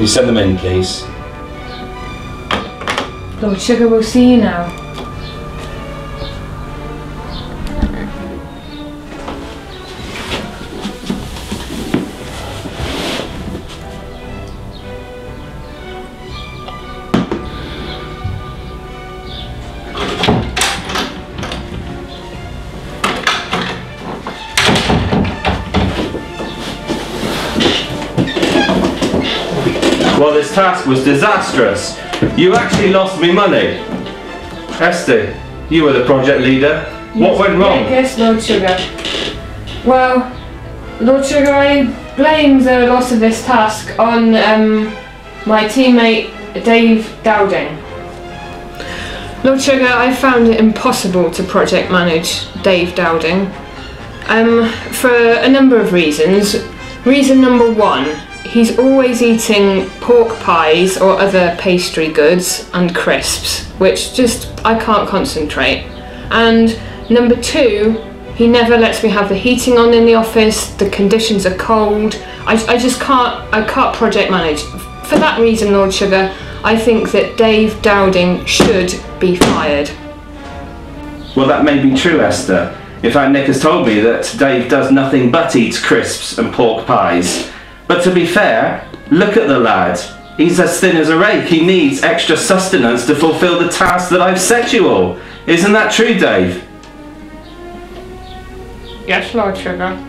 you send them in, please? Lord Sugar will see you now. Well, this task was disastrous. You actually lost me money. Esther, you were the project leader. What went wrong? Yes, Lord Sugar. Well, Lord Sugar, I blame the loss of this task on my teammate Dave Dowding. Lord Sugar, I found it impossible to project manage Dave Dowding for a number of reasons. Reason number one, he's always eating pork pies or other pastry goods and crisps, which just, I can't concentrate. And number two, he never lets me have the heating on in the office, the conditions are cold, I can't project manage. For that reason, Lord Sugar, I think that Dave Dowding should be fired. Well, that may be true, Esther. In fact, Nick has told me that Dave does nothing but eat crisps and pork pies. But to be fair, look at the lad. He's as thin as a rake. He needs extra sustenance to fulfill the task that I've set you all. Isn't that true, Dave? Yes, Lord Sugar.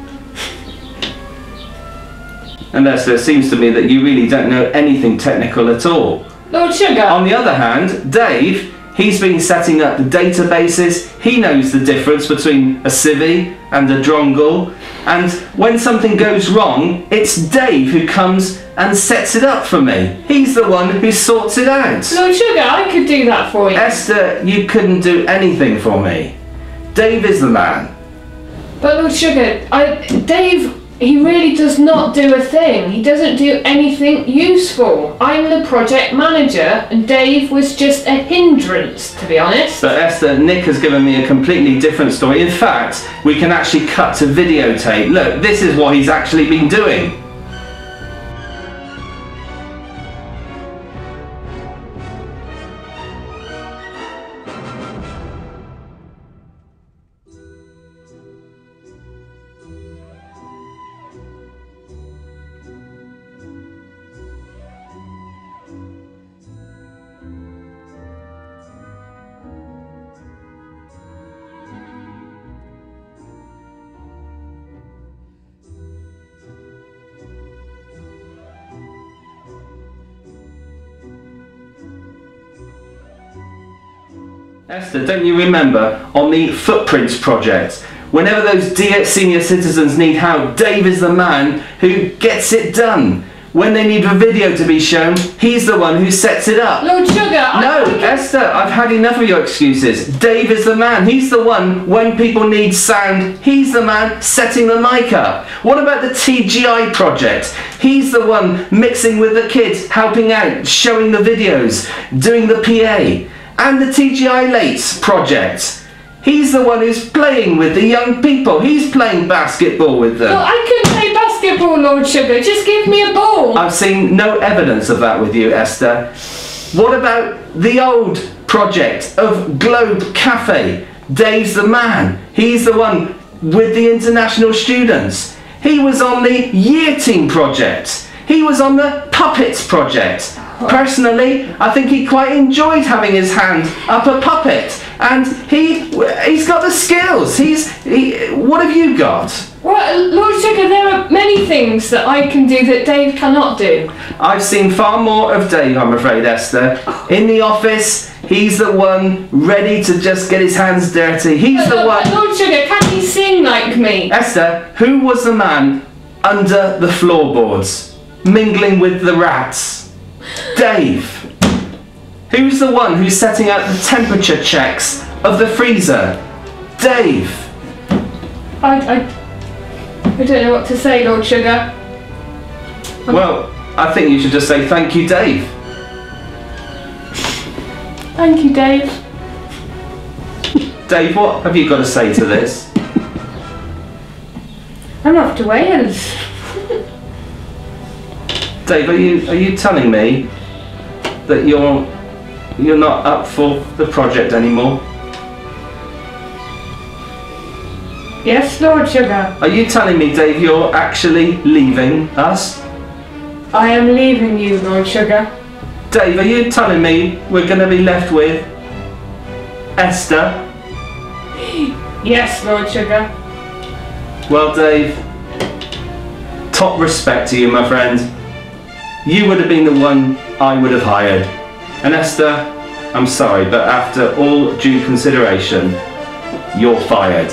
And Esther, it seems to me that you really don't know anything technical at all. Lord Sugar! On the other hand, Dave, he's been setting up the databases. He knows the difference between a civvy and a drongle. And when something goes wrong, it's Dave who comes and sets it up for me. He's the one who sorts it out. Lord Sugar, I could do that for you. Esther, you couldn't do anything for me. Dave is the man. But Lord Sugar, Dave, he really does not do a thing. He doesn't do anything useful. I'm the project manager and Dave was just a hindrance, to be honest. But Esther, Nick has given me a completely different story. In fact, we can actually cut to videotape. Look, this is what he's actually been doing. Esther, don't you remember on the Footprints project, whenever those dear senior citizens need help, Dave is the man who gets it done. When they need a video to be shown, he's the one who sets it up. Lord Sugar, No, Esther, I've had enough of your excuses. Dave is the man. He's the one, when people need sound, he's the man setting the mic up. What about the TGI project? He's the one mixing with the kids, helping out, showing the videos, doing the PA. And the TGI Lates project. He's the one who's playing with the young people. He's playing basketball with them. Well, I couldn't play basketball, Lord Sugar. Just give me a ball. I've seen no evidence of that with you, Esther. What about the old project of Globe Cafe? Dave's the man. He's the one with the international students. He was on the Year Team project. He was on the Puppets project. Personally, I think he quite enjoyed having his hand up a puppet, and he's got the skills. What have you got? Well, Lord Sugar, there are many things that I can do that Dave cannot do. I've seen far more of Dave, I'm afraid, Esther. In the office, he's the one ready to just get his hands dirty. He's the one... Lord Sugar, can he sing like me? Esther, who was the man under the floorboards, mingling with the rats? Dave. Who's the one who's setting out the temperature checks of the freezer? Dave. I don't know what to say, Lord Sugar. Well, I think you should just say thank you, Dave. Thank you, Dave. Dave, what have you got to say to this? I'm off to Wales. Dave, are you telling me that you're not up for the project anymore? Yes, Lord Sugar. Are you telling me, Dave, you're actually leaving us? I am leaving you, Lord Sugar. Dave, are you telling me we're going to be left with Esther? Yes, Lord Sugar. Well, Dave, top respect to you, my friend. You would have been the one I would have hired. And Esther, I'm sorry, but after all due consideration, you're fired.